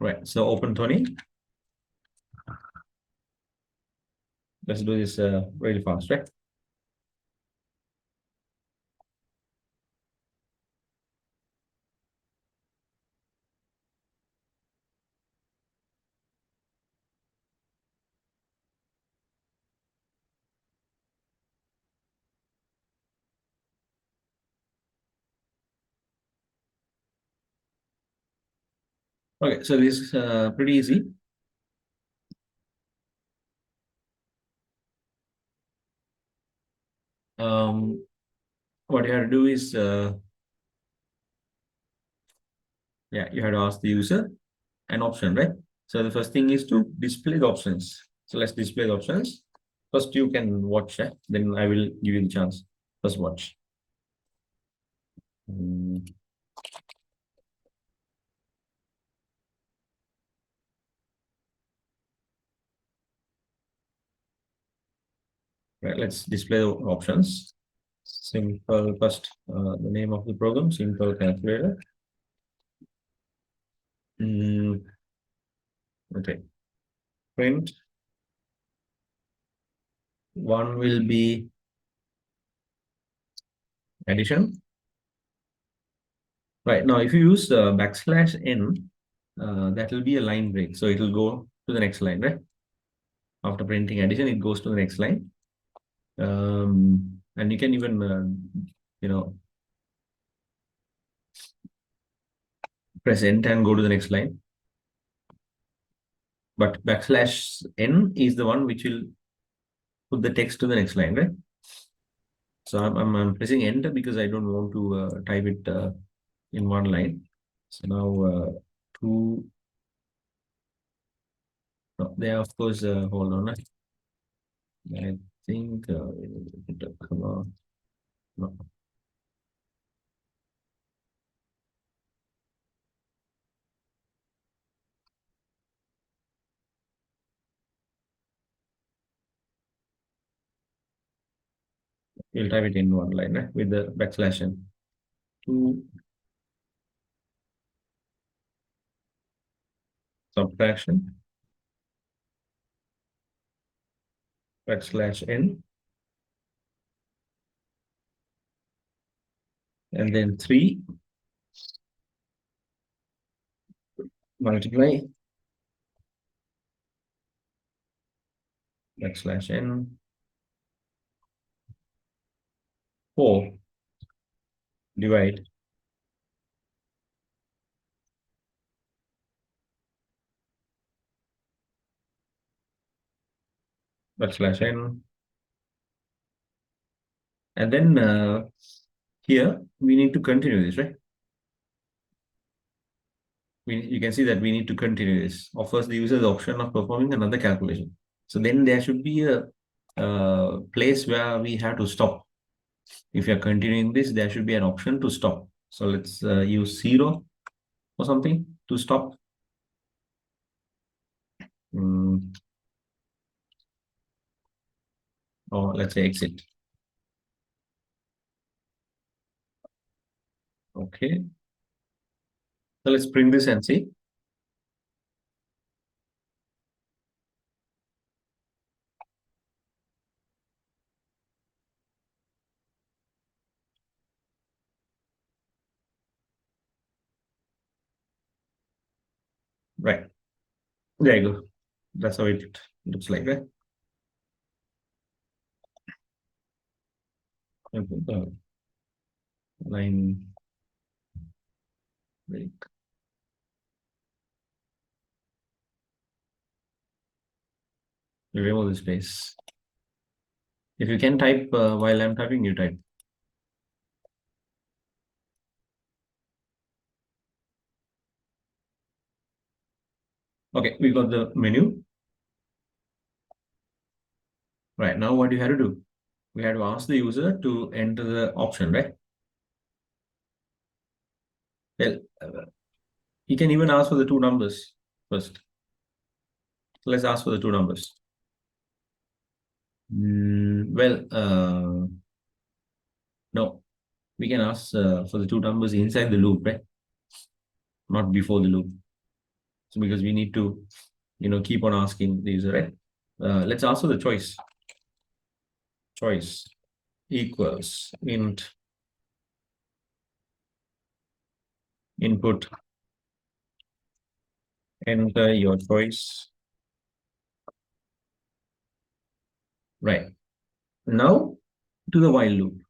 Right. So open Tony. Let's do this really fast, right? Okay, so this is pretty easy. What you have to do is, yeah, you have to ask the user an option, right? So the first thing is to display the options. So let's display the options. First, you can watch, then I will give you the chance. First, watch. Mm, right, let's display the options. Simple first, the name of the program, simple calculator. Okay, print. One will be addition. Right now, if you use backslash n, that will be a line break. So it will go to the next line, right? After printing addition, it goes to the next line. And you can even, you know, press enter and go to the next line. But backslash n is the one which will put the text to the next line, right? So I'm pressing enter because I don't want to type it in one line. So now two, no, there of course, hold on. I think, come on. No. You'll type it in one line, right? With the backslash n. Two subtraction backslash n, and then three multiply backslash n, four divide backslash n, and then here we need to continue this, right? You can see that we need to continue this. Offers the user the option of performing another calculation. So then there should be a place where we have to stop. If you're continuing this, there should be an option to stop. So let's use 0 or something to stop. Or let's say exit. Okay. So let's print this and see. Right. There you go. That's how it looks like, right? Line break. Remove the space. If you can type while I'm typing, you type. Okay, we got the menu. Right, now what you have to do? We have to ask the user to enter the option, right? Well, you can even ask for the two numbers first. So let's ask for the two numbers. No, we can ask for the two numbers inside the loop, right? Not before the loop. So because we need to, keep on asking the user, right? Let's answer the choice. Choice equals int input, enter your choice. Right. Now to the while loop.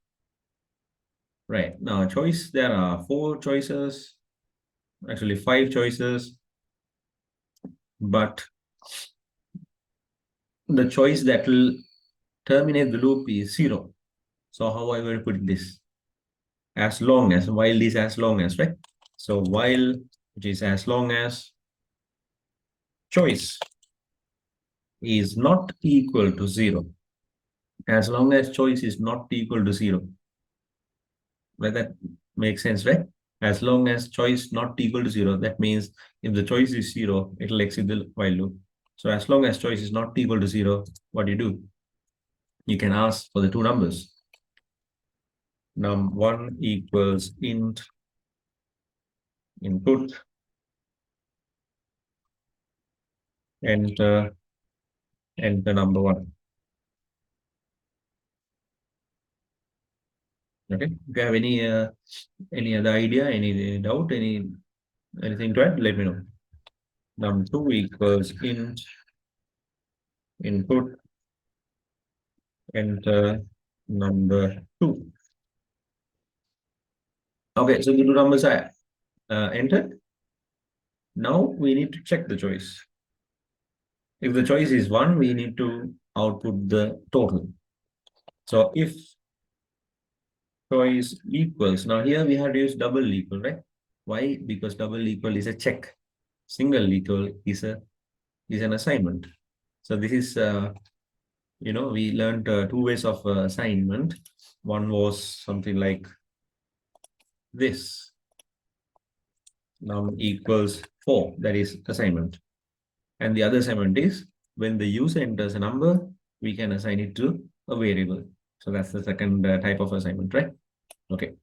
Right. Now choice, there are four choices, actually five choices, but the choice that will terminate the loop is zero. So how am I going to put this? As long as, while is as long as, right? So while, which is as long as choice is not equal to zero. As long as choice is not equal to zero. Right? That makes sense, right? As long as choice not equal to zero, that means if the choice is zero, it will exit the while loop. So as long as choice is not equal to zero, what do you do? You can ask for the two numbers. Num1 equals int input, enter number one. Okay. If you have any other idea, any doubt, anything to add, let me know. Num2 equals int input, enter number two. Okay, so the two numbers are entered. Now we need to check the choice. If the choice is one, we need to output the total. So if choice equals, now here we have to use double equal, right? Why? Because double equal is a check. Single equal is an assignment. So this is we learned two ways of assignment. One was something like this. Num equals 4, that is assignment. And the other assignment is when the user enters a number, we can assign it to a variable. So that's the second type of assignment, right? Okay.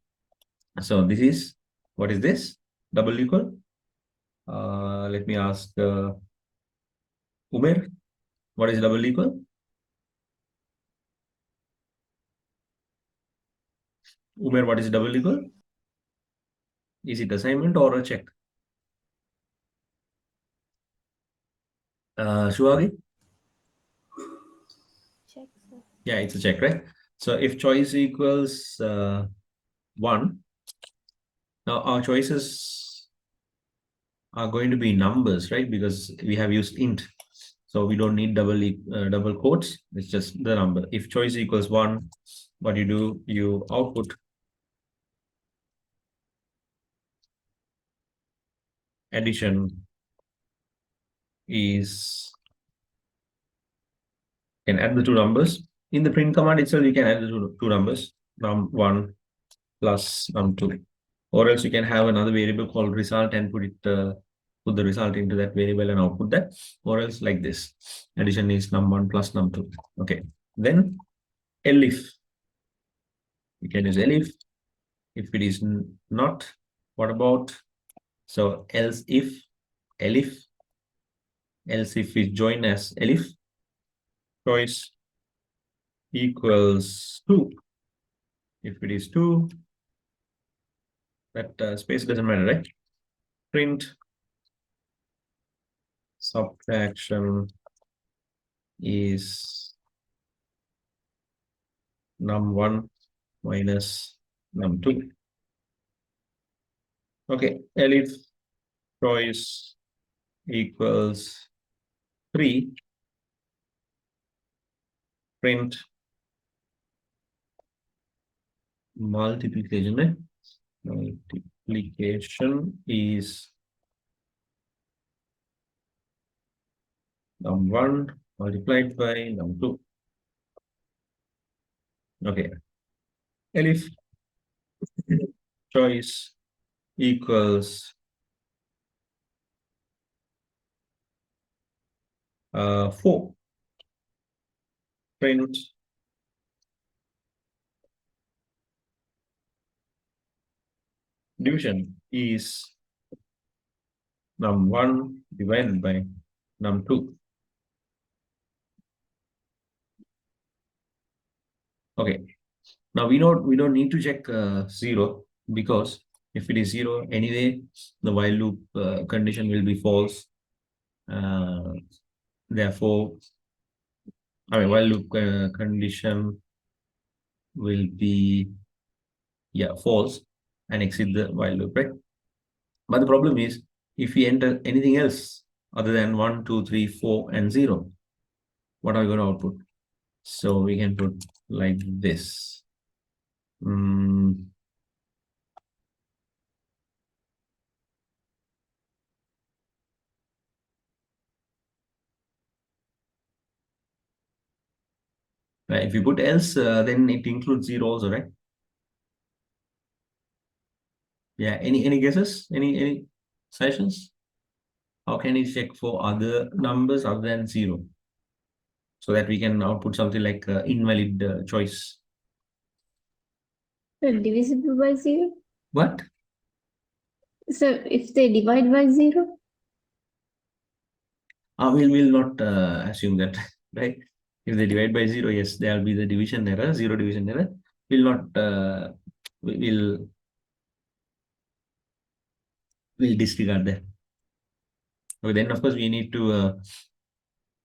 So this is, what is this? Double equal. Let me ask Umer, what is double equal? Umer, what is double equal? Is it assignment or a check? Shuagi? Check, sir. Yeah, it's a check, right? So if choice equals 1, now our choices are going to be numbers, right? Because we have used int. So we don't need double quotes. It's just the number. If choice equals 1, what you do, you output addition is, can add the two numbers. In the print command itself, you can add the two numbers, num1 plus num2. Or else you can have another variable called result and put the result into that variable and output that. Or else like this, addition is num1 plus num2. Okay. Then elif, you can use elif. If it is not, what about, so else if, elif, else if is joined as elif, choice equals 2. If it is 2, that space doesn't matter, right? Print subtraction is num1 minus num2. Okay, elif choice equals 3, print multiplication, right? Multiplication is num1 multiplied by num2. Okay, elif choice equals 4, print division is num1 divided by num2. Okay. Now we don't need to check 0, because if it is 0 anyway, the while loop condition will be false. Uh, Therefore, I mean, while loop condition will be, yeah, false, and exit the while loop, right? But the problem is, if we enter anything else other than 1, 2, 3, 4, and 0, what are we going to output? So we can put like this. Mm, right, if you put else, then it includes 0 also, right? Yeah. Any guesses? Any suggestions? How can you check for other numbers other than 0, so that we can output something like invalid choice? So divisible by 0. What? So if they divide by 0, We'll not assume that, right? If they divide by 0, yes, there will be the division error, 0 division error. We'll not, we'll disregard that. Okay, then of course we need to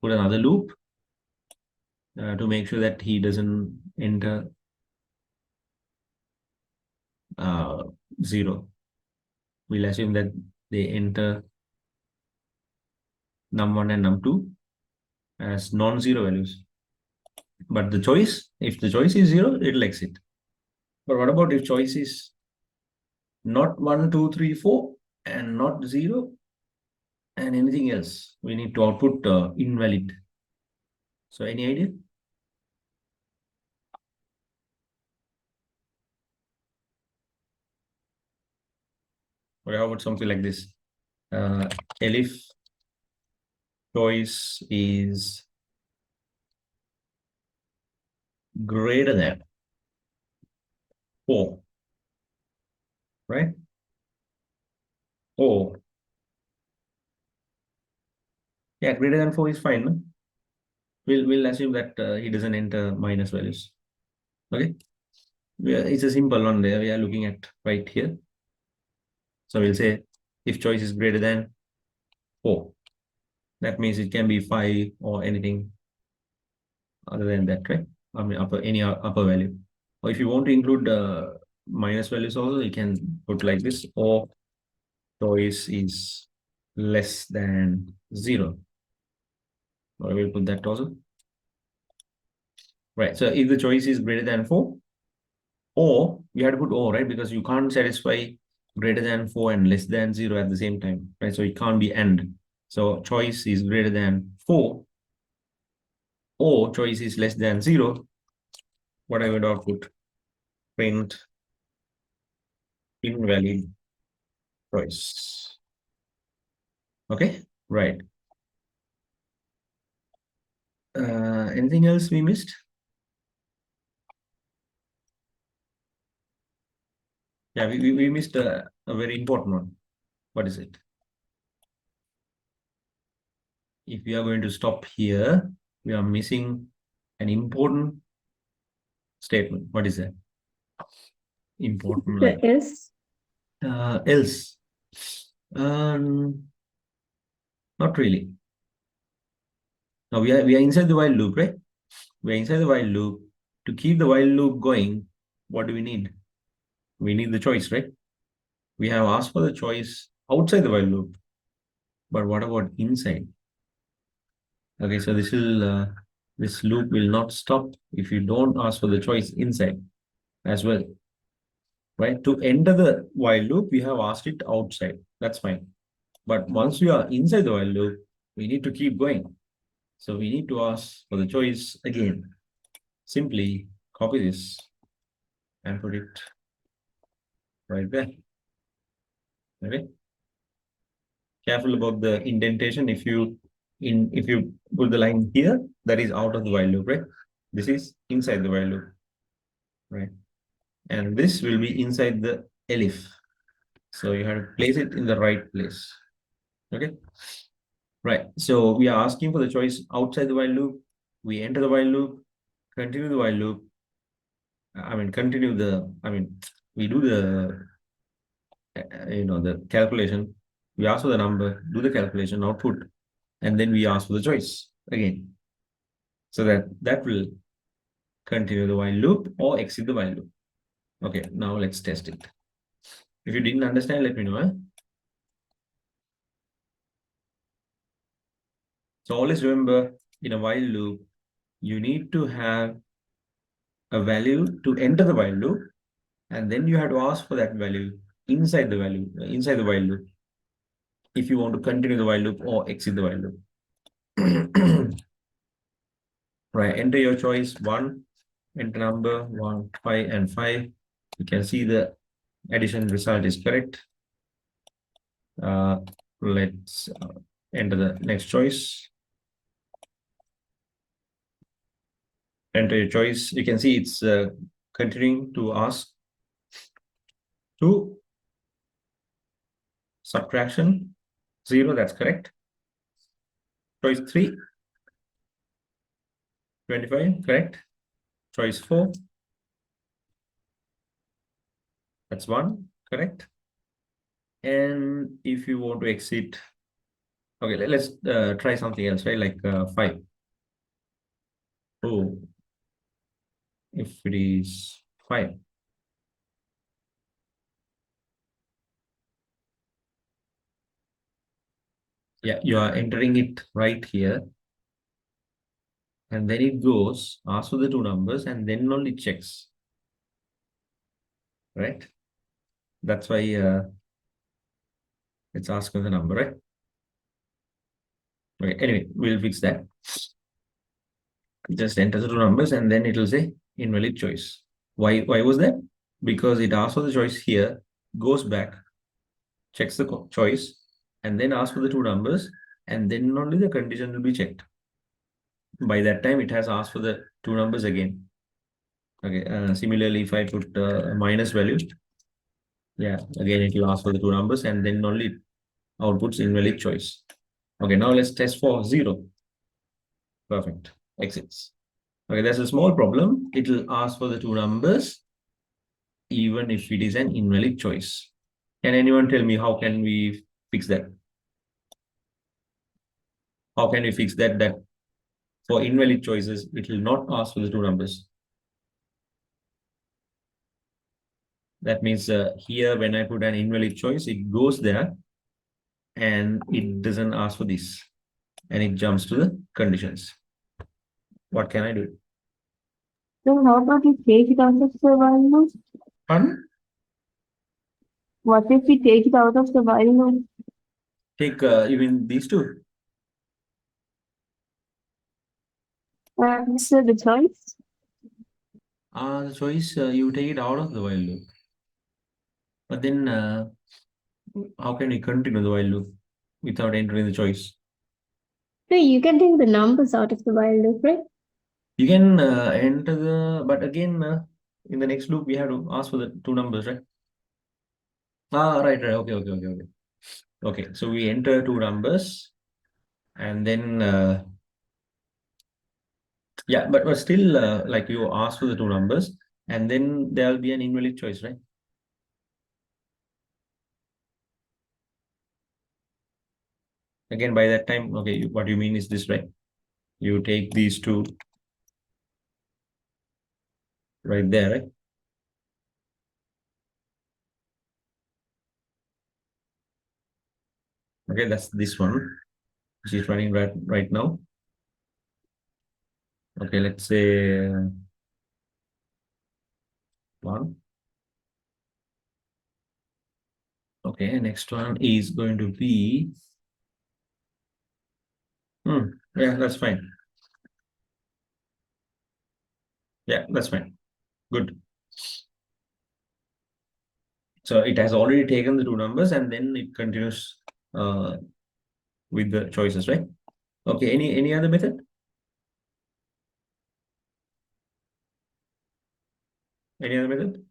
put another loop to make sure that he doesn't enter 0. We'll assume that they enter num1 and num2 as non-zero values. But the choice, if the choice is 0, it'll exit. But what about if choice is not 1, 2, 3, 4, and not 0, and anything else? We need to output invalid. So any idea? Or how about something like this? Elif choice is greater than 4, right? Or, yeah, greater than 4 is fine. No? We'll assume that he doesn't enter minus values. Okay. It's a simple one there we are looking at right here. So we'll say if choice is greater than 4, that means it can be 5 or anything other than that, right? I mean, any upper value. Or if you want to include minus values also, you can put like this, or choice is less than 0. Or we'll put that also. Right. So if the choice is greater than 4, or we have to put O, right? Because you can't satisfy greater than 4 and less than 0 at the same time, right? So it can't be AND. So choice is greater than 4, or choice is less than 0. What I would output? Print invalid choice. Okay, right. Anything else we missed? Yeah, we missed a very important one. What is it? If we are going to stop here, we are missing an important statement. What is that? Important line. the else. Else. Um, Not really. Now we are inside the while loop, right? We are inside the while loop. To keep the while loop going, what do we need? We need the choice, right? We have asked for the choice outside the while loop. But what about inside? Okay, so this loop will not stop if you don't ask for the choice inside as well, right? To enter the while loop, we have asked it outside. That's fine. But once we are inside the while loop, we need to keep going. So we need to ask for the choice again. Simply copy this and put it right there. Okay. Careful about the indentation. If you put the line here, that is out of the while loop, right? This is inside the while loop, right? And this will be inside the elif. So you have to place it in the right place. Okay. Right. So we are asking for the choice outside the while loop. We enter the while loop, continue the while loop. We do the, the calculation. We ask for the number, do the calculation, output, and then we ask for the choice again. So that will continue the while loop or exit the while loop. Okay, now let's test it. If you didn't understand, let me know. So always remember, in a while loop, you need to have a value to enter the while loop, and then you have to ask for that value inside the while loop, if you want to continue the while loop or exit the while loop. Right, enter your choice one, enter number 1, 5, and 5. You can see the addition result is correct. Let's enter the next choice. Enter your choice. You can see it's continuing to ask to subtraction 0. That's correct. Choice 3, 25, correct. Choice 4, that's 1, correct. And if you want to exit, okay, let's try something else, right? Like 5. Oh, if it is 5. Yeah, you are entering it right here. And then it goes, asks for the two numbers, and then only checks. Right? That's why it's asking the number, right? Okay, anyway, we'll fix that. Just enter the two numbers and then it will say invalid choice. Why was that? Because it asks for the choice here, goes back, checks the choice, and then asks for the two numbers, and then only the condition will be checked. By that time, it has asked for the two numbers again. Okay. Similarly, if I put minus value, yeah, again it will ask for the two numbers, and then only outputs invalid choice. Okay, now let's test for 0. Perfect. Exits. Okay, there's a small problem. It will ask for the two numbers, even if it is an invalid choice. Can anyone tell me how can we fix that? How can we fix that for invalid choices, it will not ask for the two numbers? That means here, when I put an invalid choice, it goes there and it doesn't ask for this, and it jumps to the conditions. What can I do? So how about we take it out of the while loop? Fun? What if we take it out of the while loop? Take even these two. So the choice? The choice, you take it out of the while loop. But then how can we continue the while loop without entering the choice? So you can take the numbers out of the while loop, right? You can enter but again, in the next loop, we have to ask for the two numbers, right? Right. Okay. Okay, so we enter two numbers and then, yeah, but still, like you ask for the two numbers and then there'll be an invalid choice, right? Again, by that time, okay, what you mean is this, right? You take these two right there, right? Okay, that's this one, which is running right now. Okay, let's say 1. Okay, next one is going to be, yeah, that's fine. Yeah, that's fine. Good. So it has already taken the two numbers and then it continues uh, with the choices, right? Okay, any other method? Any other method?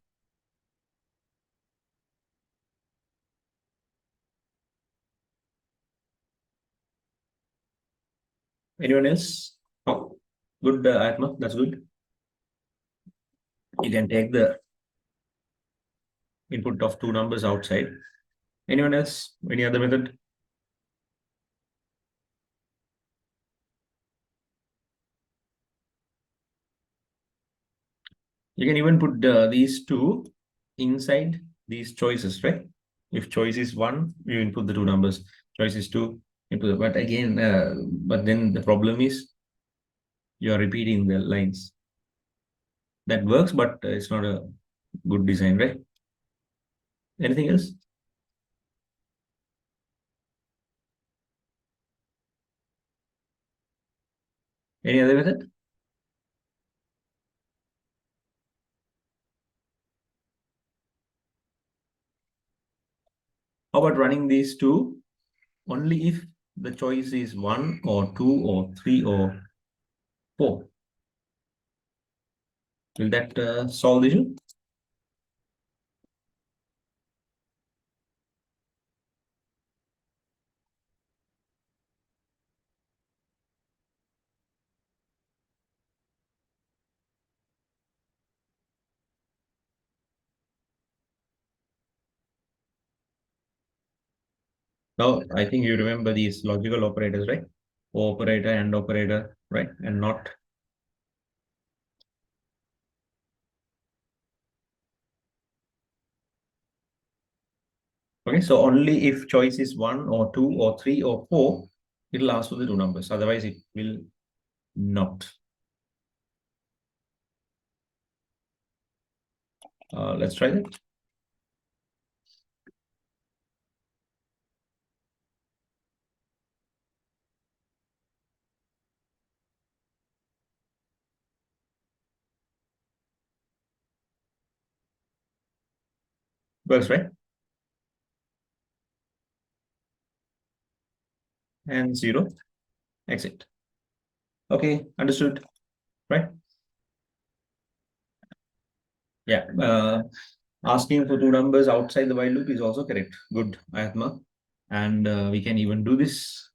Anyone else? Oh, good, Atma. That's good. You can take the input of two numbers outside. Anyone else? Any other method? You can even put these two inside these choices, right? If choice is one, you input the two numbers. Choice is two, input the, but again, but then the problem is you are repeating the lines. That works, but it's not a good design, right? Anything else? Any other method? How about running these two only if the choice is one or two or three or four? Will that solve the issue? Now, I think you remember these logical operators, right? Operator and operator, right? And not. Okay, so only if choice is one or two or three or four, it'll ask for the two numbers. Otherwise, it will not. Let's try that. Works, right? And zero, exit. Okay, understood, right? Yeah. Asking for two numbers outside the while loop is also correct. Good, Atma. And we can even do this,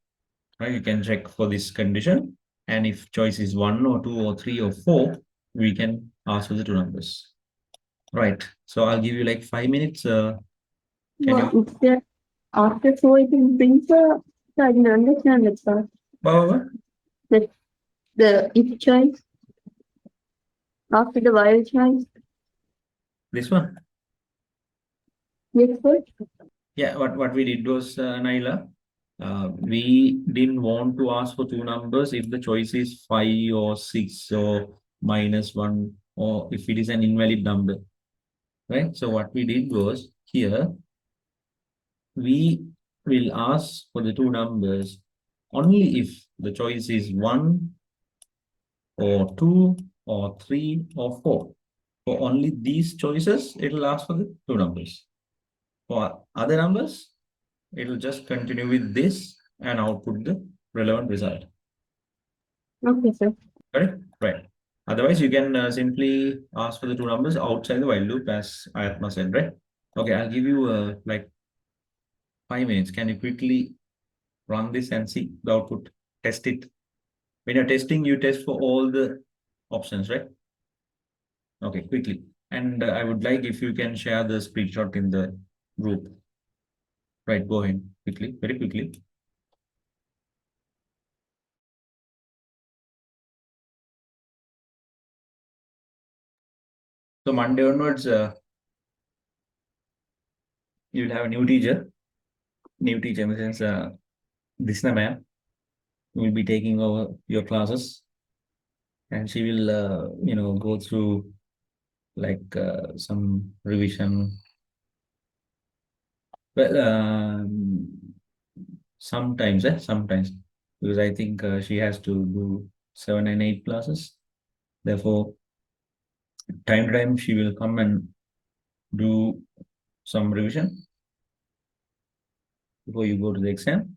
right? You can check for this condition. And if choice is one or two or three or four, we can ask for the two numbers. Right. So I'll give you like 5 minutes. Can Well, you? it's the after four it brings the so I didn't understand that part. What? The if choice after the while choice. This one? Yes, what? Yeah, what we did was, Naila, we didn't want to ask for two numbers if the choice is 5 or 6 or -1 or if it is an invalid number, right? So what we did was here, we will ask for the two numbers only if the choice is 1 or 2 or 3 or 4. For only these choices, it will ask for the two numbers. For other numbers, it will just continue with this and output the relevant result. Okay, sir. Correct? Right. Otherwise, you can simply ask for the two numbers outside the while loop, as Ayatma said, right? Okay, I'll give you like 5 minutes. Can you quickly run this and see the output? Test it. When you're testing, you test for all the options, right? Okay, quickly. And I would like if you can share the screenshot in the group. Right, go ahead quickly, very quickly. So Monday onwards, you'll have a new teacher. New teacher in the sense, Disna ma'am will be taking over your classes, and she will, go through like some revision. Well, sometimes, sometimes, because I think she has to do 7 and 8 classes. Therefore, time to time she will come and do some revision before you go to the exam.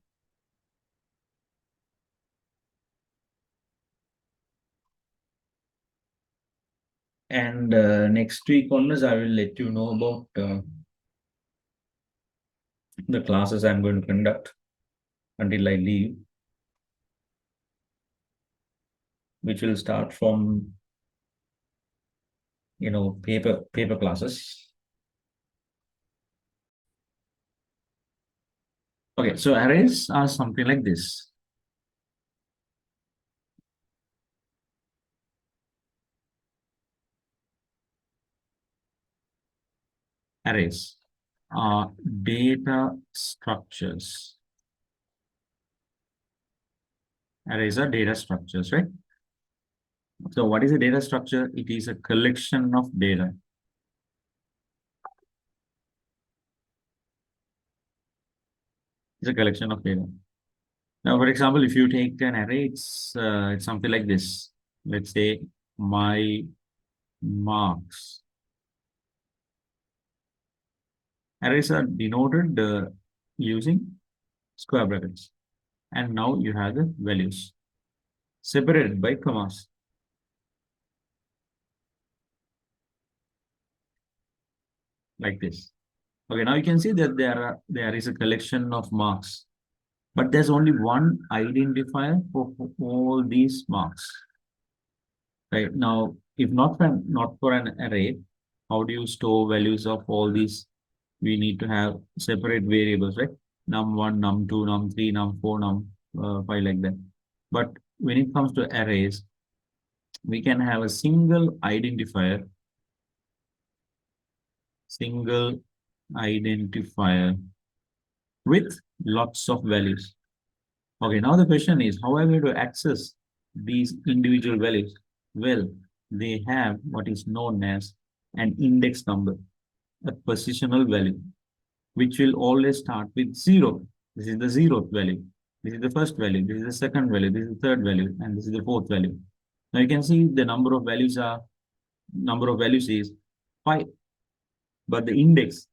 And next week onwards, I will let you know about the classes I'm going to conduct until I leave. which will start from, paper classes. Okay, so arrays are something like this. Arrays are data structures. Arrays are data structures, right? So what is a data structure? It is a collection of data. It's a collection of data. Now, for example, if you take an array, it's something like this. Let's say my marks. Arrays are denoted using square brackets. And now you have the values separated by commas. Like this. Okay, now you can see that there is a collection of marks, but there's only one identifier for all these marks. Right now, if not for an array, how do you store values of all these? We need to have separate variables, right? Num1, num2, num3, num4, num5, like that. But when it comes to arrays, we can have a single identifier with lots of values. Okay, now the question is, how am I going to access these individual values? Well, they have what is known as an index number, a positional value, which will always start with 0. This is the 0th value. This is the first value. This is the second value. This is the third value. And this is the fourth value. Now you can see the number of values is 5. But the index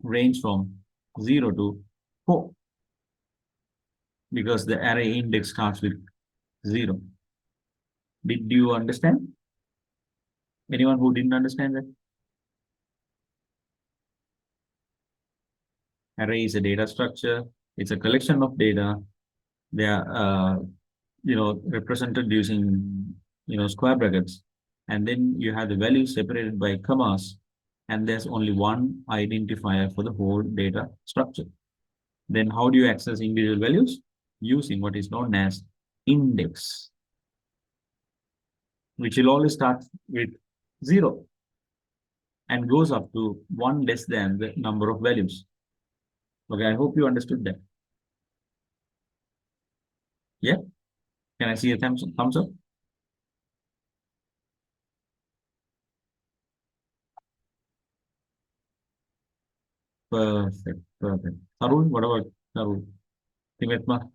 range from 0 to 4, because the array index starts with 0. Did you understand? Anyone who didn't understand that? Array is a data structure. It's a collection of data. They are, represented using, square brackets. And then you have the values separated by commas. And there's only one identifier for the whole data structure. Then how do you access individual values? Using what is known as index, which will always start with 0 and goes up to 1 less than the number of values. Okay, I hope you understood that. Yeah? Can I see a thumbs up? Perfect, perfect. Arun, what about Arun? Timetma?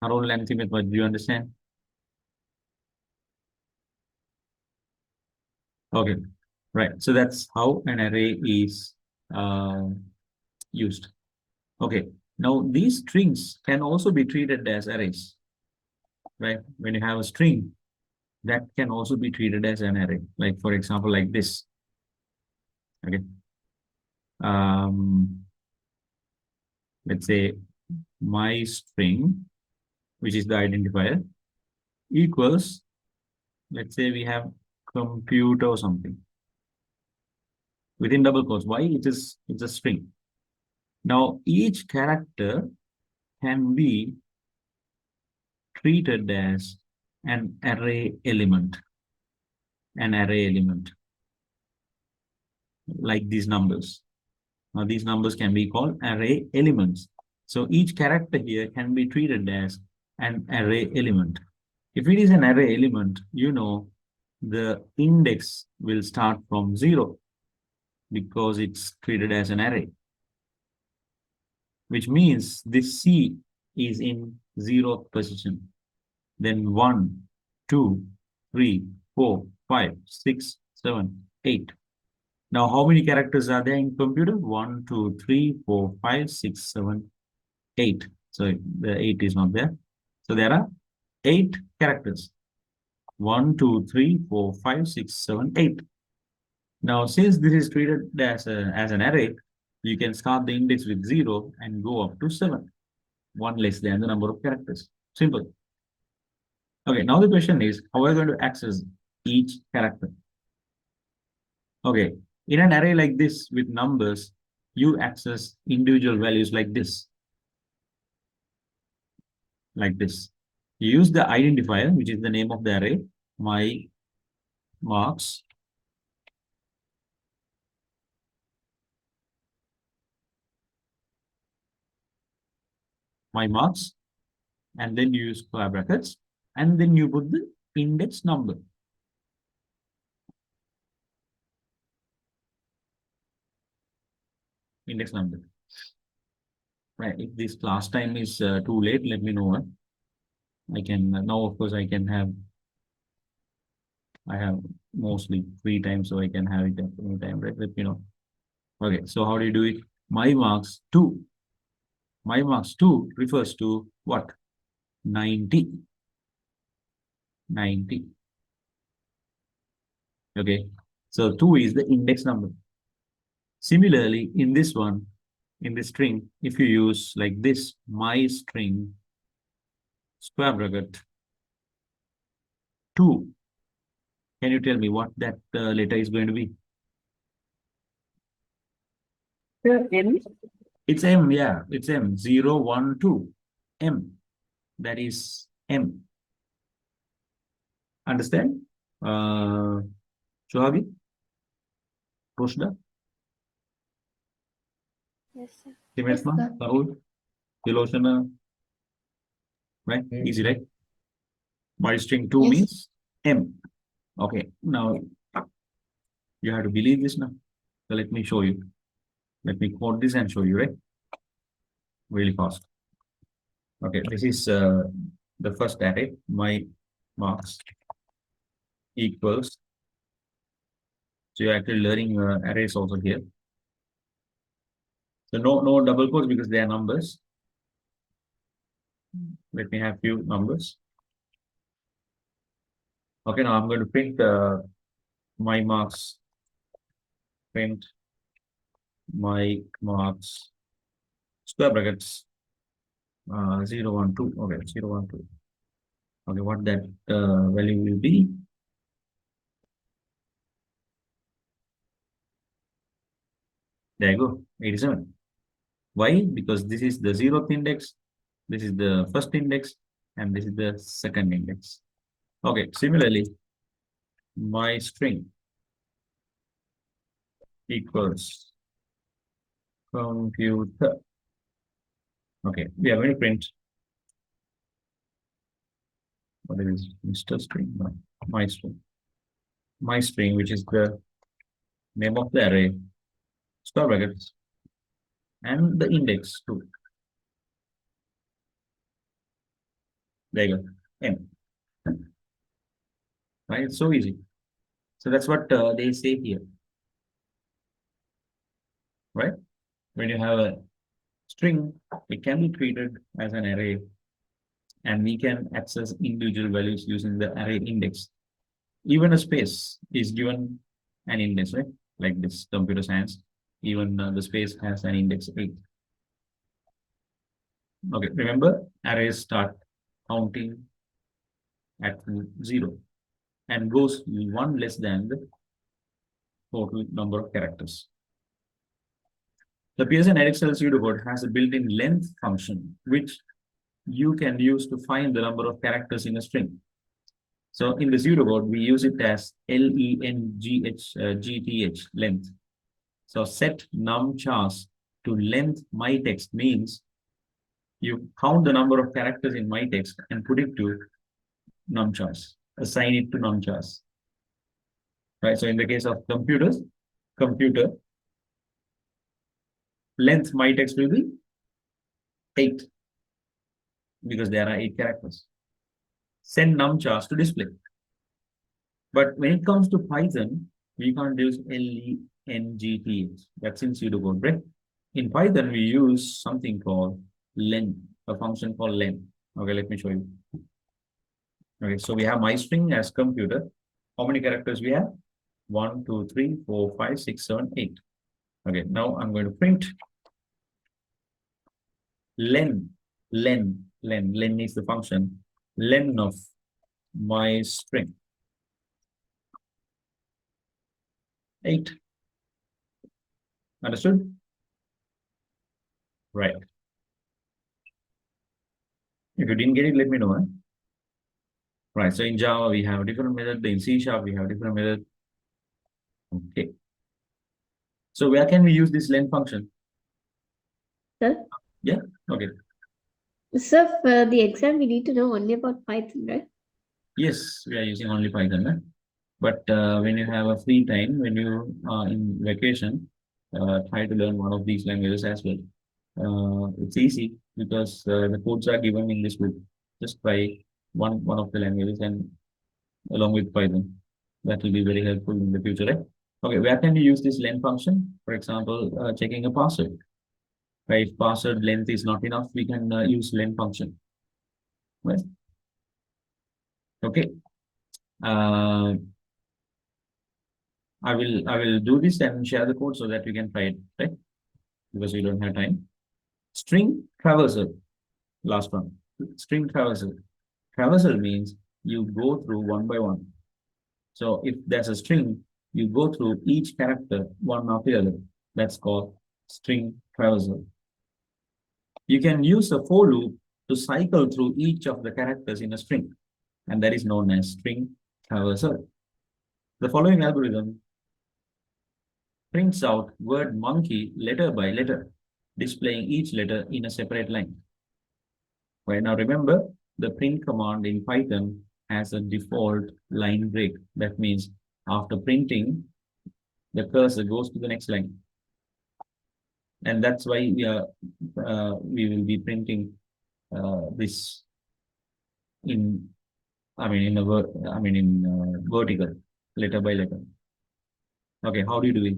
Arun and Timetma, do you understand? Okay, right. So that's how an array is uh, used. Okay, now these strings can also be treated as arrays, right? When you have a string, that can also be treated as an array. Like, for example, like this. Okay. Let's say my string, which is the identifier, equals, let's say we have computer or something within double quotes. Why? It's a string. Now each character can be treated as an array element, like these numbers. Now these numbers can be called array elements. So each character here can be treated as an array element. If it is an array element, the index will start from 0 because it's treated as an array, which means this C is in 0th position. Then 1, 2, 3, 4, 5, 6, 7, 8. Now, how many characters are there in computer? 1, 2, 3, 4, 5, 6, 7, 8. So the 8 is not there. So there are 8 characters. 1, 2, 3, 4, 5, 6, 7, 8. Now, since this is treated as an array, you can start the index with 0 and go up to 7. 1 less than the number of characters. Simple. Okay, now the question is, how are we going to access each character? Okay, in an array like this with numbers, you access individual values like this. Like this. You use the identifier, which is the name of the array, my marks, and then you use square brackets, and then you put the index number. Index number. Right. If this class time is too late, let me know. I can now, of course, I have mostly free time, so I can have it at any time, right? Let me know. Okay, so how do you do it? My marks 2. My marks 2 refers to what? 90. 90. Okay, so 2 is the index number. Similarly, in this one, in this string, if you use like this, my string square bracket 2, can you tell me what that letter is going to be? M. It's M, yeah, it's M. 0, 1, 2. M. That is M. Understand? Shohabi? Roshda? Yes, sir. Timetma? Rahul? Hiloshana? Right? Easy, right? My string 2 Yes. means M. Okay, now you have to believe this now. So let me show you. Let me code this and show you, right? Really fast. Okay, this is the first array. My marks equals. So you're actually learning arrays also here. So no double quotes because they are numbers. Let me have few numbers. Okay, now I'm going to print my marks. Print my marks square brackets 0, 1, 2. Okay, 0, 1, 2. Okay, what that value will be? There you go, 87. Why? Because this is the 0th index, this is the first index, and this is the second index. Okay, similarly, my string equals computer. Okay, we are going to print what is Mr. String? No, my string. My string, which is the name of the array, square brackets, and the index too. There you go. M. Right? It's so easy. So that's what they say here. Right? When you have a string, it can be treated as an array, and we can access individual values using the array index. Even a space is given an index, right? Like this computer science, even the space has an index 8. Okay, remember arrays start counting at 0 and goes 1 less than the total number of characters. The Pearson Excel pseudocode has a built-in length function, which you can use to find the number of characters in a string. So in the pseudocode, we use it as length, length. So set numchars to length my text means you count the number of characters in my text and put it to numchars, assign it to numchars. Right. So in the case of computer length my text will be 8 because there are 8 characters. Send numchars to display. But when it comes to Python, we can't use length. That's in pseudocode, right? In Python, we use something called len, a function called len. Okay, let me show you. Okay, so we have my string as computer. How many characters we have? 1, 2, 3, 4, 5, 6, 7, 8. Okay, now I'm going to print len len is the function, len of my string, 8. Understood? Right. If you didn't get it, let me know. Huh? Right. So in Java, we have a different method. In C Sharp, we have a different method. Okay. So where can we use this len function? Sir? Yeah. Okay. Sir, for the exam, we need to know only about Python, right? Yes, we are using only Python. Huh? But when you have a free time, when you are in vacation, try to learn one of these languages as well. It's easy because the codes are given in this book. Just try one of the languages and along with Python. That will be very helpful in the future, right? Okay, where can you use this len function? For example, checking a password. Right? If password length is not enough, we can use len function. Right? Okay. Uh, I will do this and share the code so that you can try it, right? Because we don't have time. String traversal, last one. String traversal. Traversal means you go through one by one. So if there's a string, you go through each character one after the other. That's called string traversal. You can use a for loop to cycle through each of the characters in a string, and that is known as string traversal. The following algorithm prints out word monkey letter by letter, displaying each letter in a separate line. Right now, remember the print command in Python has a default line break. That means after printing, the cursor goes to the next line, and that's why we will be printing this in in vertical, letter by letter. Okay, how do you do it?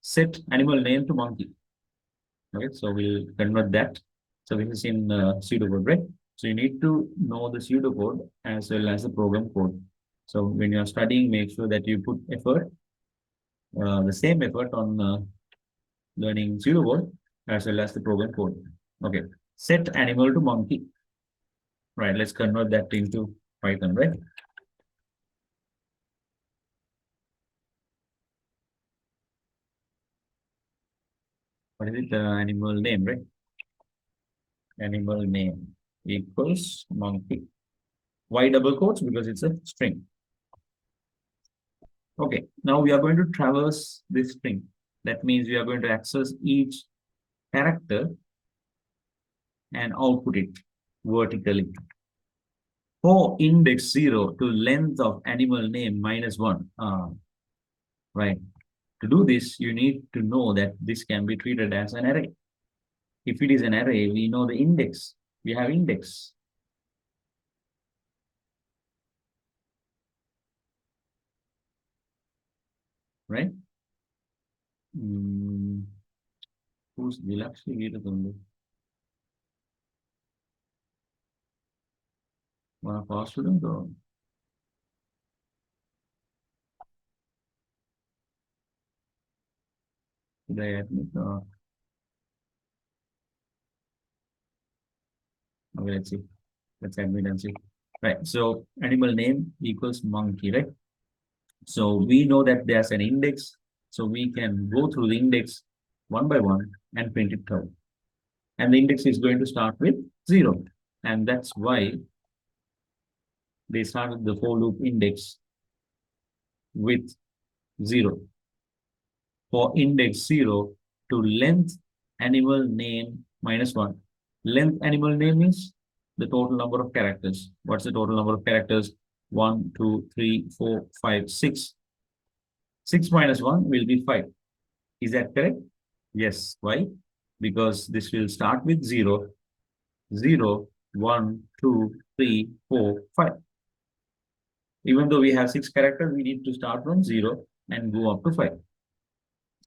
Set animal name to monkey. Okay, so we'll convert that. So this is in pseudocode, right? So you need to know the pseudocode as well as the program code. So when you are studying, make sure that you put effort, the same effort on learning pseudocode as well as the program code. Okay, set animal to monkey. Right, let's convert that into Python, right? What is it? Animal name, right? Animal name equals monkey. Why double quotes? Because it's a string. Okay, now we are going to traverse this string. That means we are going to access each character and output it vertically. For index 0 to length of animal name -1. Right. To do this, you need to know that this can be treated as an array. If it is an array, we know the index. We have index. Right? Who's Dilakshi Veeratundu? One of our students or did I admit? Okay, let's see. Let's admit and see. Right. So animal name equals monkey, right? So we know that there's an index. So we can go through the index one by one and print it out. And the index is going to start with 0. And that's why they started the for loop index with 0. For index 0 to length animal name -1. Length animal name is the total number of characters. What's the total number of characters? 1, 2, 3, 4, 5, 6. 6 minus 1 will be 5. Is that correct? Yes. Why? Because this will start with 0, 0, 1, 2, 3, 4, 5. Even though we have 6 characters, we need to start from 0 and go up to 5.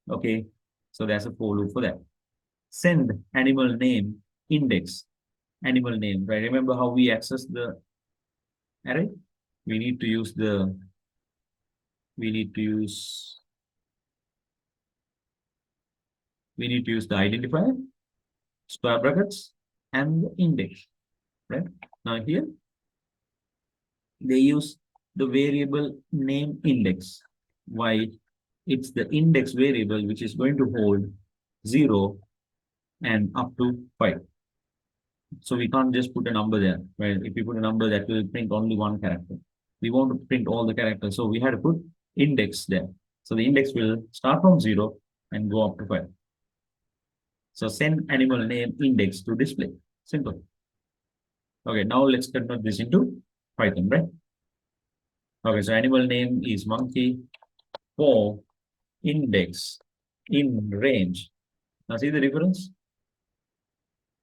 Okay. So that's a for loop for that. Send animal name index. Animal name, right? Remember how we access the array? We need to use the we need to use we need to use the identifier, square brackets, and the index, right? Now here they use the variable name index. Why? It's the index variable which is going to hold 0 and up to 5. So we can't just put a number there. Right? If you put a number, that will print only one character. We want to print all the characters, so we had to put index there. So the index will start from 0 and go up to 5. So send animal name index to display. Simple. Okay, now let's convert this into Python, right? Okay, so animal name is monkey for index in range. Now see the difference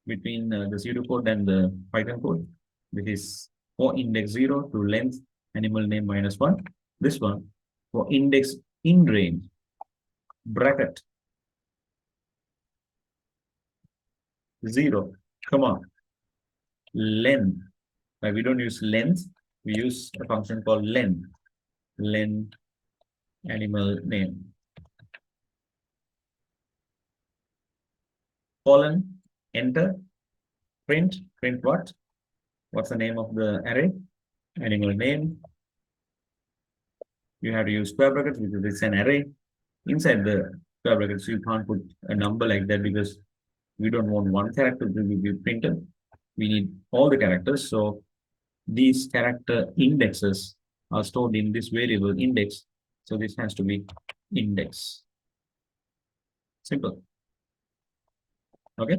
between the pseudocode and the Python code. This is for index 0 to length animal name -1. This one for index in range bracket 0, come on, length. We don't use length, we use a function called len animal name colon enter print what? What's the name of the array? Animal name. You have to use square brackets because it's an array. Inside the square brackets, you can't put a number like that because we don't want one character to be printed. We need all the characters. So these character indexes are stored in this variable index. So this has to be index. Simple. Okay.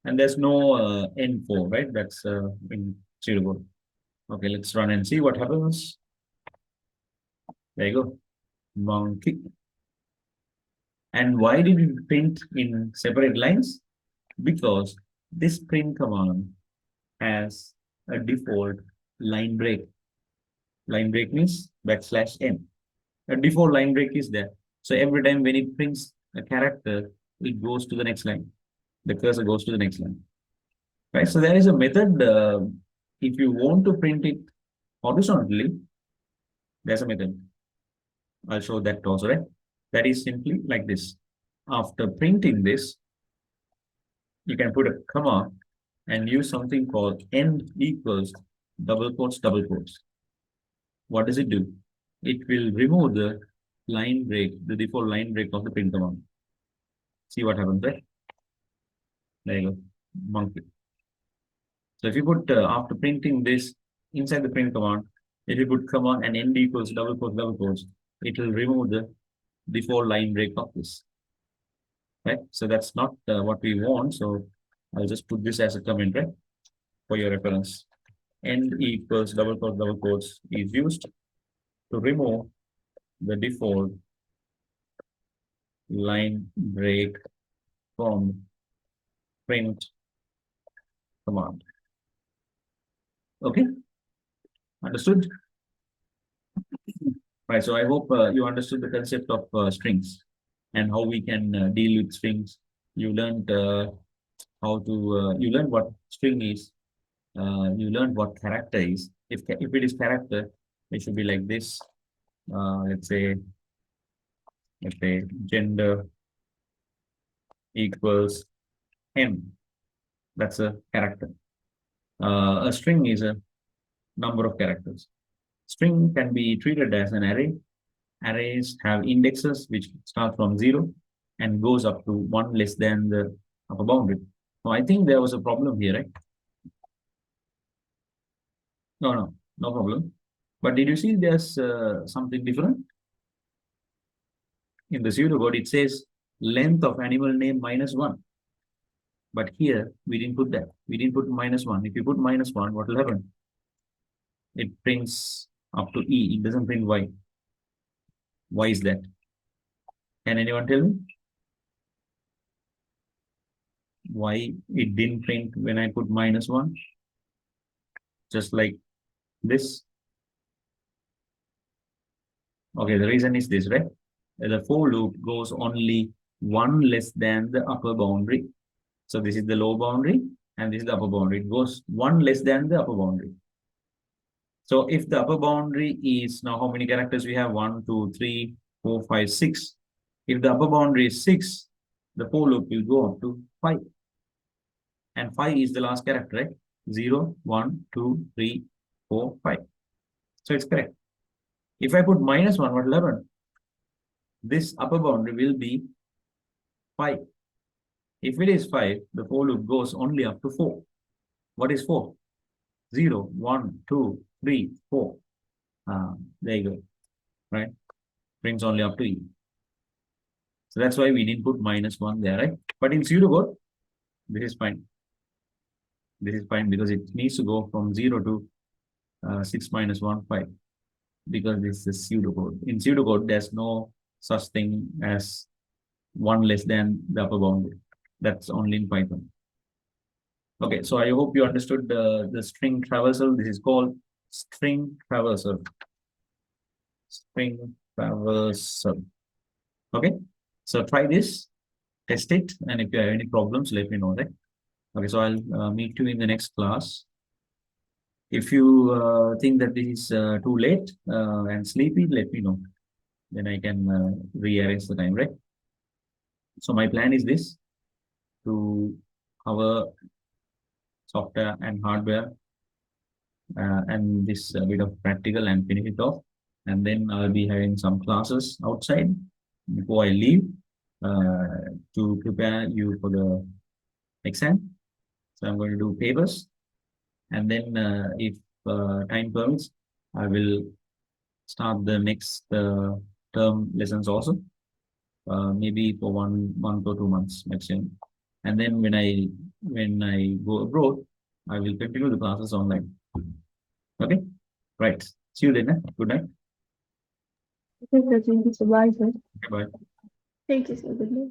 And there's no N4, right? That's in pseudocode. Okay, let's run and see what happens. There you go. Monkey. And why did we print in separate lines? Because this print command has a default line break. Line break means \n. A default line break is there. So every time when it prints a character, it goes to the next line. The cursor goes to the next line. Right? So there is a method. If you want to print it horizontally, there's a method. I'll show that also, right? That is simply like this. After printing this, you can put a comma and use something called end equals double quotes, double quotes. What does it do? It will remove the line break, the default line break of the print command. See what happens there? There you go, monkey. So if you put after printing this inside the print command, if you put command and end equals double quotes, it will remove the default line break of this. Right? So that's not what we want. So I'll just put this as a comment, right? For your reference. End equals double quotes is used to remove the default line break from print command. Okay, understood? Right, so I hope you understood the concept of strings and how we can deal with strings. You learned how to, you learned what string is, you learned what character is. If it is character, it should be like this. Let's say gender equals M. That's a character. A string is a number of characters. String can be treated as an array. Arrays have indexes which start from 0 and goes up to 1 less than the upper boundary. So I think there was a problem here, right? No problem. But did you see there's something different? In the pseudocode, it says length of animal name -1. But here, we didn't put that. We didn't put -1. If you put -1, what will happen? It prints up to E. It doesn't print Y. Why is that? Can anyone tell me? Why it didn't print when I put -1? Just like this. Okay, the reason is this, right? The for loop goes only 1 less than the upper boundary. So this is the lower boundary and this is the upper boundary. It goes 1 less than the upper boundary. So if the upper boundary is, now how many characters we have? 1, 2, 3, 4, 5, 6. If the upper boundary is 6, the for loop will go up to 5. And 5 is the last character, right? 0, 1, 2, 3, 4, 5. So it's correct. If I put minus 1, what will happen? This upper boundary will be 5. If it is 5, the for loop goes only up to 4. What is 4? 0, 1, 2, 3, 4. There you go. Right? Brings only up to E. So that's why we didn't put minus 1 there, right? But in pseudocode, this is fine. This is fine because it needs to go from 0 to 6 minus 1, 5. Because this is pseudocode. In pseudocode, there's no such thing as 1 less than the upper boundary. That's only in Python. Okay, so I hope you understood the string traversal. This is called string traversal. String traversal. Okay, so try this, test it, and if you have any problems, let me know, right? Okay, so I'll meet you in the next class. If you think that this is too late and sleepy, let me know. Then I can rearrange the time, right? So my plan is this, to cover software and hardware and this bit of practical and finish it off. And then I'll be having some classes outside before I leave to prepare you for the exam. So I'm going to do papers. And then if time permits, I will start the next term lessons also. Maybe for 1 month or 2 months maximum. And then when I go abroad, I will continue the classes online. Okay, right. See you then. Good night. Thank you, sir. Bye, sir. Bye. Thank you, sir. Good night.